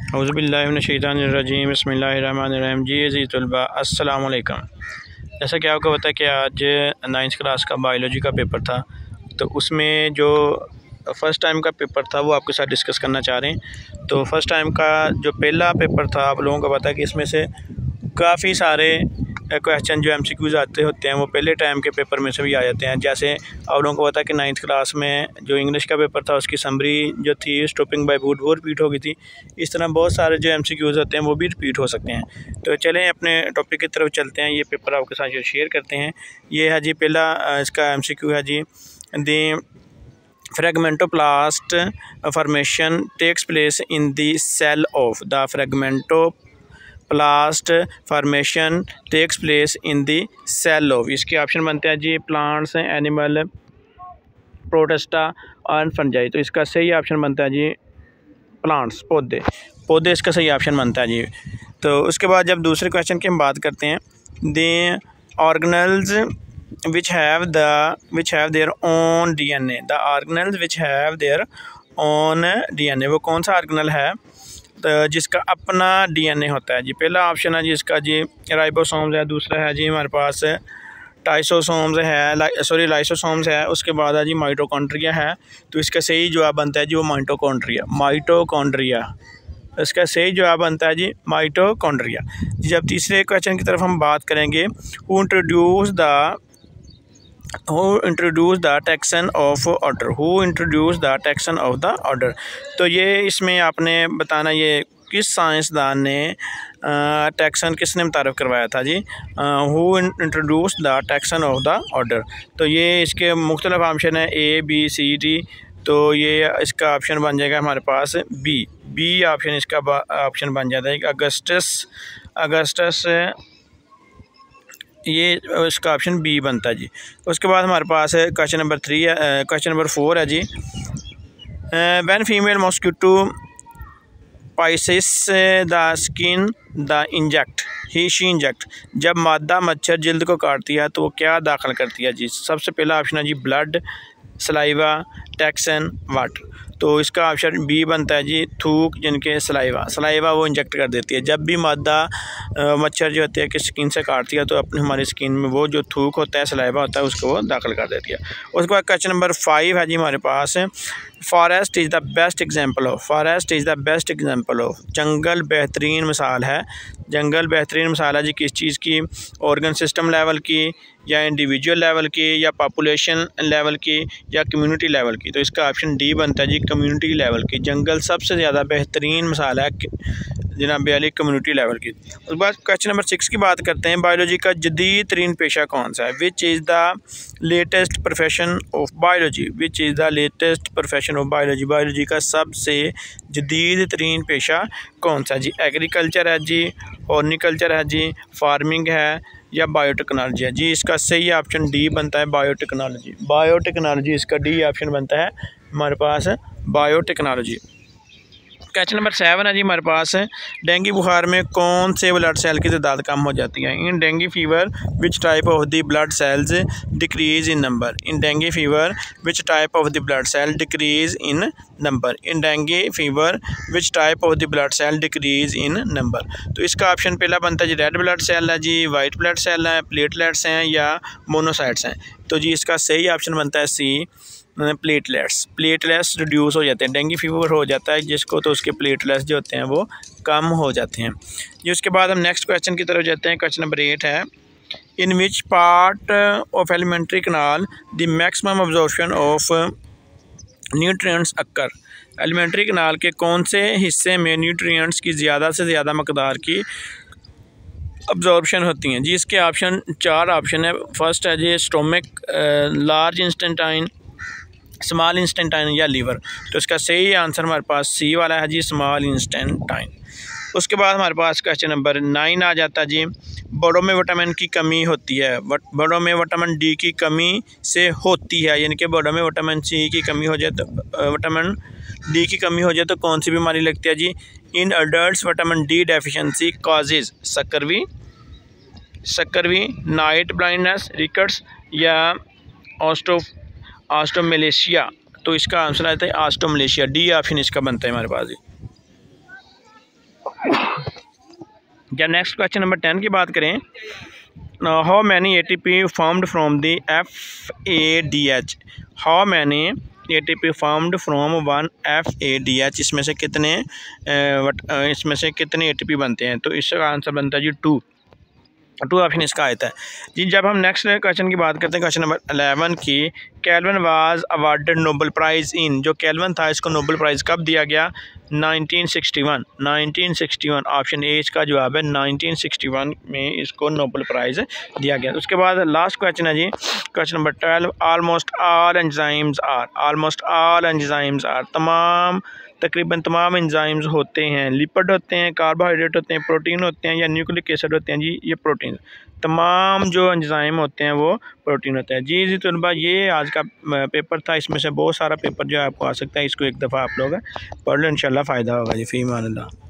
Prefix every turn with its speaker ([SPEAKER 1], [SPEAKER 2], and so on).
[SPEAKER 1] औज़ुबिल्लाहिमिनश्शैतानिर्रजीम बिस्मिल्लाहिर्रहमानिर्रहीम। जी अज़ीज़ तलबा अस्सलाम वालेकुम। जैसा कि आपको पता है कि आज 9th क्लास का बायोलॉजी का पेपर था, तो उसमें जो फ़र्स्ट टाइम का पेपर था वो आपके साथ डिस्कस करना चाह रहे हैं। तो फ़र्स्ट टाइम का जो पहला पेपर था, आप लोगों को पता है कि इसमें से काफ़ी सारे क्वेश्चन जो MCQs आते होते हैं वो पहले टाइम के पेपर में से भी आ जाते हैं। जैसे आप लोगों को पता है कि 9th क्लास में जो इंग्लिश का पेपर था उसकी समरी जो थी स्टॉपिंग बाय वुड वो रिपीट हो गई थी। इस तरह बहुत सारे जो MCQs होते हैं वो भी रिपीट हो सकते हैं। तो चलें अपने टॉपिक की तरफ चलते हैं। ये पेपर आपके साथ जो शेयर करते हैं, ये है जी पहला इसका MCQ है जी, the phragmoplast formation takes place in the cell of the phragmoplast formation takes place in the cell of. इसके ऑप्शन बनते हैं जी प्लांट्स, एनिमल, प्रोटिस्टा और फंजाई। तो इसका सही ऑप्शन बनता है जी प्लांट्स, पौधे। पौधे इसका सही ऑप्शन बनता है जी। तो उसके बाद जब दूसरे क्वेश्चन की हम बात करते हैं, the organelles which have their own DNA, the organelles which have their own DNA, वो कौन सा ऑर्गेनल है तो जिसका अपना DNA होता है जी। पहला ऑप्शन है जी इसका जी राइबोसोम्स है, दूसरा है जी हमारे पास टाइसोसोम्स है, लाइसोसोम्स है, उसके बाद है जी माइटोकॉन्ड्रिया है। तो इसका सही जवाब बनता है जी वो माइटोकॉन्ड्रिया। इसका सही जवाब बनता है जी माइटोकॉन्ड्रिया। जब तीसरे क्वेश्चन की तरफ हम बात करेंगे, who introduce the taxon of order, तो ये इसमें आपने बताना ये किस साइंसदान ने टैक्सन किसने मुतारफ़ करवाया था जी। Who introduce the taxon of the order, तो ये इसके मुख्तलिफ ऑप्शन है ABCD। तो ये इसका ऑप्शन बन जाएगा हमारे पास बी ऑप्शन इसका ऑप्शन बन जाता है अगस्टस, ये इसका ऑप्शन बी बनता है जी। उसके बाद हमारे पास है क्वेश्चन नंबर 4 है जी, when female mosquito pierces the skin the she inject, जब मादा मच्छर जिल्द को काटती है तो वो क्या दाखिल करती है जी। सबसे पहला ऑप्शन है जी ब्लड, सलाइवा, टैक्सन, वाटर। तो इसका ऑप्शन बी बनता है जी थूक, जिनके सलाइवा वो इंजेक्ट कर देती है। जब भी मादा मच्छर जो होती है कि स्किन से काटती है तो अपनी हमारी स्किन में वो जो थूक होता है, सलाइवा होता है, उसको वो दाखिल कर देती है। उसके बाद क्वेश्चन नंबर 5 है जी हमारे पास, forest is the best example of, जंगल बेहतरीन मिसाल है जी किस चीज़ की, ऑर्गन सिस्टम लेवल की, या इंडिविजुअल लेवल की, या पॉपुलेशन लेवल की, या कम्युनिटी लेवल की। तो इसका ऑप्शन डी बनता है जी कम्युनिटी लेवल की। जंगल सबसे ज़्यादा बेहतरीन मिसाल है जनाब वाली कम्युनिटी लेवल की। उसके बाद क्वेश्चन नंबर 6 की बात करते हैं, बायोलॉजी का जदीद तरीन पेशा कौन सा है। Which is the latest profession of biology, biology का सबसे जदीद तरीन पेशा कौन सा जी। एग्रीकल्चर है जी, हॉर्टिकल्चर है जी, फार्मिंग है, या बायोटेक्नोलॉजी है जी। इसका सही ऑप्शन डी बनता है बायोटेक्नोलॉजी। इसका डी ऑप्शन बनता है हमारे पास बायोटेक्नोलॉजी। क्वेश्चन नंबर 7 है जी हमारे पास, डेंगू बुखार में कौन से ब्लड सेल की तादाद कम हो जाती है। In dengue fever which type of the blood cells decrease in number, तो इसका ऑप्शन पहला बनता है जी रेड ब्लड सेल है जी, वाइट ब्लड सेल है, प्लेटलेट्स हैं, या मोनोसाइट्स हैं। तो जी इसका सही ऑप्शन बनता है सी प्लेटलेट्स रिड्यूस हो जाते हैं। डेंगू फीवर हो जाता है जिसको, तो उसके प्लेटलेट्स जो होते हैं वो कम हो जाते हैं जी। उसके बाद हम नेक्स्ट क्वेश्चन की तरफ जाते हैं। क्वेश्चन नंबर 8 है, in which part of alimentary canal the maximum absorption of nutrients occur, alimentary canal के कौन से हिस्से में न्यूट्रिएंट्स की ज़्यादा से ज़्यादा मकदार की अब्जॉर्प्शन होती हैं जी। इसके ऑप्शन 4 ऑप्शन है। फर्स्ट है जी स्टोमिक, लार्ज इंस्टेंटाइन, स्मॉल इंस्टेंटाइन, या लीवर। तो इसका सही आंसर हमारे पास सी वाला है जी स्मॉल इंस्टेंटाइन। उसके बाद हमारे पास क्वेश्चन नंबर 9 आ जाता है जी, बड़ों में विटामिन की कमी होती है, बड़ों में विटामिन डी की कमी से होती है, यानी कि बड़ों में विटामिन सी की कमी हो जाए तो विटामिन डी की कमी हो जाए तो कौन सी बीमारी लगती है जी। In adults vitamin D deficiency causes scurvy, night blindness, rickets, या ऑस्टोमलेशिया। तो इसका आंसर आता है ऑस्टोमलेशिया, डी ऑप्शन इसका बनता है हमारे पास। जब नेक्स्ट क्वेश्चन नंबर 10 की बात करें, how many ATP formed from the FADH, how many ATP formed from 1 FADH, इसमें से कितने ATP बनते हैं? तो इसका आंसर बनता है जी 2 ऑप्शन इसका आता है जी। जब हम नेक्स्ट क्वेश्चन की बात करते हैं, क्वेश्चन नंबर 11 की, kelvin was awarded Nobel prize इन, जो केल्विन था इसको नोबेल प्राइज़ कब दिया गया? 1961 ऑप्शन ए इसका जवाब है। 1961 में इसको नोबेल प्राइज़ दिया गया। उसके बाद लास्ट क्वेश्चन है जी, question number 12, almost all enzymes are, तकरीबन तमाम एंजाइम्स होते हैं, लिपिड होते हैं, कार्बोहाइड्रेट होते हैं, प्रोटीन होते हैं या न्यूक्लिक एसिड होते हैं जी? ये प्रोटीन, तमाम जो एंजाइम होते हैं वो प्रोटीन होते हैं जी। तलबा ये आज का पेपर था, इसमें से बहुत सारा पेपर जो है आपको आ सकता है, इसको एक दफ़ा आप लोग पढ़ लो, इंशाल्लाह फ़ायदा होगा जी। फ़ी अमान अल्लाह।